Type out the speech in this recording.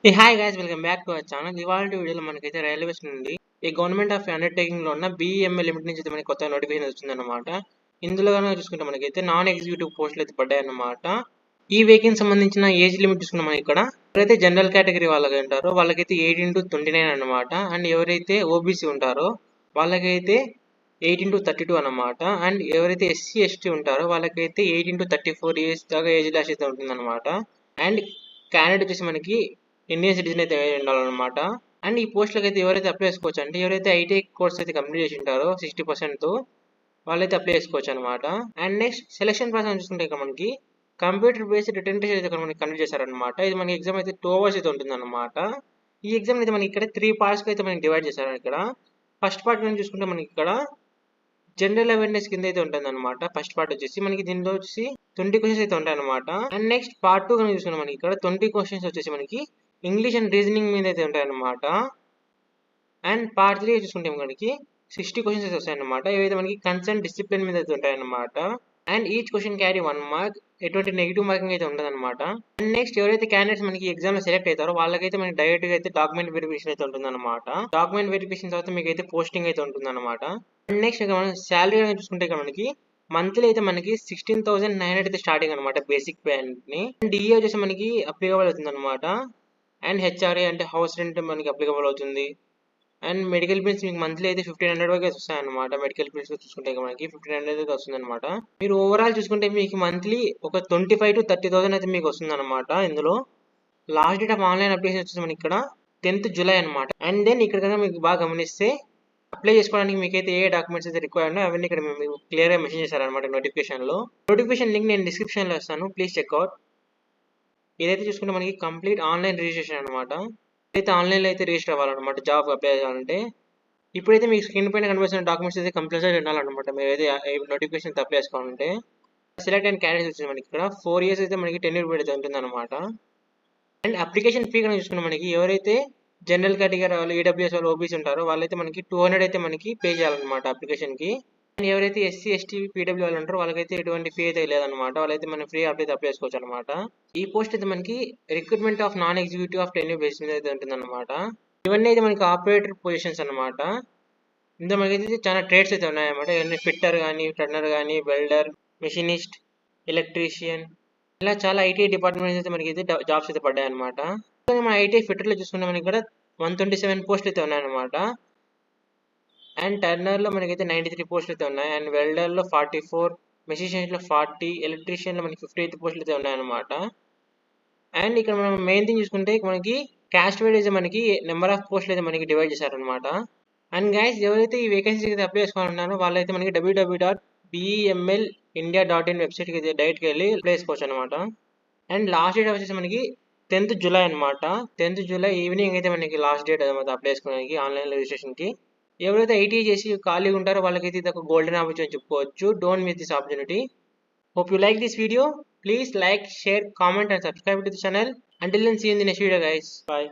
Hey, hi guys, welcome back to our channel. ఇవాళ వీడియోలో మనకైతే రైల్వేస్ నుండి ఈ గవర్నమెంట్ ఆఫ్ అండర్టేకింగ్ లో ఉన్న BEML లిమిట్ నుంచి అయితే మనకి కొత్త నోటిఫికేషన్ వచ్చిందన్నమాట. ఇందులో కనుక చూసుకుంటే మనకైతే నాన్ ఎగ్జిక్యూటివ్ పోస్టులు అయితే పడ్డాయన్నమాట. ఈ వేకెన్సీ సంబంధించిన ఏజ్ లిమిట్ చూసుకున్నాం మనం ఇక్కడ. ఎవరైతే జనరల్ కేటగిరీ వాళ్ళకి ఉంటారో వాళ్ళకైతే 18 to 29 అన్నమాట. అండ్ ఎవరైతే ఓబీసీ ఉంటారో వాళ్ళకైతే 18 to 32 అన్నమాట. అండ్ ఎవరైతే SC ST ఉంటారో వాళ్ళకైతే 18 to 34 ఇయర్స్ దాకా ఏజ్ లాస్ట్ అయితే ఉంటుందన్నమాట. అండ్ క్యాండిడేట్ వచ్చేసి మనకి ఇండియన్ సిటిజన్ అయితే ఉండాలన్నమాట. అండ్ ఈ పోస్టులకు అయితే ఎవరైతే అప్లై చేసుకోవచ్చు అంటే ఎవరైతే ఐటీ కోర్స్ అయితే కంప్లీట్ చేసి ఉంటారో 60% వాళ్ళైతే అప్లై చేసుకోవచ్చు అనమాట. అండ్ నెక్స్ట్ సెలక్షన్ ప్రాసెస్ చూసుకుంటే ఇక్కడ మనకి కంప్యూటర్ బేస్డ్ రిటర్న్ టెస్ట్ అయితే మనకి కండక్ట్ చేశారనమాట. ఇది మనకి ఎగ్జామ్ అయితే 2 hours అయితే ఉంటుంది అనమాట. ఈ ఎగ్జామ్ అయితే మనకి ఇక్కడ 3 parts అయితే మనకి డివైడ్ చేశారు. ఇక్కడ ఫస్ట్ పార్ట్ నుంచి చూసుకుంటే మనకి ఇక్కడ జనరల్ అవేర్నెస్ కింద అయితే ఉంటుంది అనమాట. ఫస్ట్ పార్ట్ వచ్చేసి మనకి దీనిలో వచ్చేసి 20 క్వశ్చన్స్ అయితే ఉంటాయి అనమాట. అండ్ నెక్స్ట్ పార్ట్ 2 కనుక చూసుకుంటే మనకి ఇక్కడ 20 క్వశ్చన్స్ వచ్చేసి మనకి ఇంగ్లీష్ అండ్ రీజనింగ్ మీద అయితే ఉంటాయి అనమాట. అండ్ పార్ట్ 3 చూసుకుంటే మనకి 60 క్వశ్చన్స్ అయితే వస్తాయి అనమాట. ఇవైతే మనకి కన్సర్న్ డిసిప్లిన్ మీద అయితే ఉంటాయి అనమాట. And each question carry 1 mark. ఎటువంటి నెగిటివ్ మార్కింగ్ అయితే ఉండదు అనమాట. అండ్ నెక్స్ట్ ఎవరైతే క్యాండిడేట్స్ మనకి ఎగ్జామ్ లో సెలెక్ట్ అవుతారో వాళ్ళకైతే మనకి డైరెక్ట్ గా అయితే డాక్యుమెంట్ వెరిఫికేషన్ అయితే ఉంటుంది అనమాట. డాక్యుమెంట్ వెరిఫికేషన్ తర్వాత మీకు అయితే పోస్టింగ్ అయితే ఉంటుంది అనమాట. అండ్ నెక్స్ట్ ఇక మనం శాలరీ అనేది చూసుకుంటే ఇక్కడ మనకి మంత్లీ అయితే మనకి 16,900 అయితే స్టార్టింగ్ అనమాట బేసిక్ పే అని. అండ్ డిఏ వచ్చేసి మనకి అప్లికబుల్ అవుతుంది అనమాట. అండ్ హెచ్ఆర్ఏ అంటే హౌస్ రెంట్ మనకి అప్లికబుల్ అవుతుంది. అండ్ మెడికల్ బిల్స్ మీకు మంత్లీ అయితే 1500 వరకు వస్తాయి అనమాట. మెడికల్ బిల్స్ చూసుకుంటే మనకి 1500 అయితే వస్తుంది అనమాట. మీరు ఓవరాల్ చూసుకుంటే మీకు మంత్లీ ఒక 25 to 30,000 అయితే మీకు వస్తుంది అనమాట. ఇందులో last date of online application వచ్చేసి మనకి ఇక్కడ 10th July అనమాట. అండ్ దెన్ ఇక్కడ కనుక మీకు బాగా గమనిస్తే అప్లై చేసుకోవడానికి మీకైతే ఏ డాక్యుమెంట్స్ అయితే రిక్వైర్ ఉన్నాయో అవన్నీ ఇక్కడ మీకు క్లియర్ గా మెన్షన్ చేశారనమాట నోటిఫికేషన్ లో. నోటిఫికేషన్ లింక్ నేను డిస్క్రిప్షన్ లో ఇస్తాను, ప్లీజ్ చెక్అవుట్. ఇదైతే చూసుకుంటే మనకి కంప్లీట్ ఆన్లైన్ రిజిస్ట్రేషన్ అనమాట. అయితే ఆన్లైన్లో అయితే రిజిస్టర్ అవ్వాలన్నమాట జాబ్ అప్లై చేయాలంటే. ఇప్పుడైతే మీకు స్క్రీన్ పైన కనిపిస్తున్న డాక్యుమెంట్స్ అయితే కంపల్సరీ ఉండాలన్నమాట మీరు అయితే నోటిఫికేషన్ అప్లై చేసుకోవాలంటే. సెలెక్ట్ అండ్ క్యాండిడేట్స్ వచ్చింది మనకి ఇక్కడ 4 years అయితే మనకి టెన్యూర్ పీరియడ్ అయితే ఉంటుంది అనమాట. అండ్ అప్లికేషన్ ఫీ కనుక చూసుకున్న మనకి ఎవరైతే జనరల్ కేటగిరీ వాళ్ళు ఈడబ్ల్యూఎస్ వాళ్ళు ఓబీసీ ఉంటారో వాళ్ళైతే మనకి 200 అయితే మనకి పే చేయాలన్నమాట అప్లికేషన్ కి. అండ్ ఎవరైతే ఎస్సీ ఎస్టీ పీడబ్ల్యూ వాళ్ళు ఉంటారో వాళ్ళకైతే ఎటువంటి ఫీ అయితే లేదనమాట. వాళ్ళైతే మనం ఫ్రీ అప్లై చేసుకోవచ్చు అనమాట. ఈ పోస్ట్ అయితే మనకి recruitment of non executive of tenure base మీద అయితే ఉంటుంది అనమాట. ఇవన్నీ అయితే మనకి ఆపరేటర్ పొజిషన్స్ అనమాట. ఇందులో మనకైతే చాలా ట్రేడ్స్ అయితే ఉన్నాయన్నమాట. ఇవన్నీ ఫిట్టర్ కానీ టర్నర్ కానీ వెల్డర్ మెషినిస్ట్ ఎలక్ట్రీషియన్ ఇలా చాలా ఐటీ డిపార్ట్మెంట్స్ అయితే మనకి అయితే జాబ్స్ అయితే పడ్డాయి అనమాట. మన ఐటీ ఫిట్టర్ లో చూసుకుంటే మనకి ఇక్కడ 127 పోస్టులు అయితే ఉన్నాయన్నమాట. అండ్ టర్నర్ లో మనకైతే 93 పోస్టులు అయితే ఉన్నాయి. అండ్ వెల్డర్ లో 44, మెషినిస్ట్ లో 40, ఎలక్ట్రీషియన్ లో మనకి 58 పోస్టులు అయితే ఉన్నాయన్నమాట. అండ్ ఇక్కడ మనం మెయిన్ థింగ్ చూసుకుంటే మనకి క్యాస్ట్ వైజ్ మనకి నెంబర్ ఆఫ్ పోస్టులు అయితే మనకి డివైడ్ చేశారనమాట. అండ్ గైస్ ఎవరైతే ఈ వేకెన్సీ అయితే అప్లై చేసుకోవాలన్నారో వాళ్ళైతే మనకి www.bemelindia.in వెబ్సైట్ కి డైరెక్ట్ గా వెళ్ళి అప్లై చేసుకోవచ్చు అనమాట. అండ్ లాస్ట్ డేట్ వచ్చేసి మనకి 10th July అనమాట. 10th July ఈవినింగ్ అయితే మనకి లాస్ట్ డేట్ అనమాట అప్లై చేసుకోవడానికి ఆన్లైన్ రిజిస్ట్రేషన్ కి. ఎవరైతే ఐటీ చేసి ఖాళీగా ఉంటారో వాళ్ళకైతే ఇది ఒక గోల్డెన్ ఆపర్చునిటీ చెప్పుకోవచ్చు. Don't miss this opportunity. Hope you like this video. Please like, share, comment and subscribe to the channel. Until then, see you in the next video guys. Bye.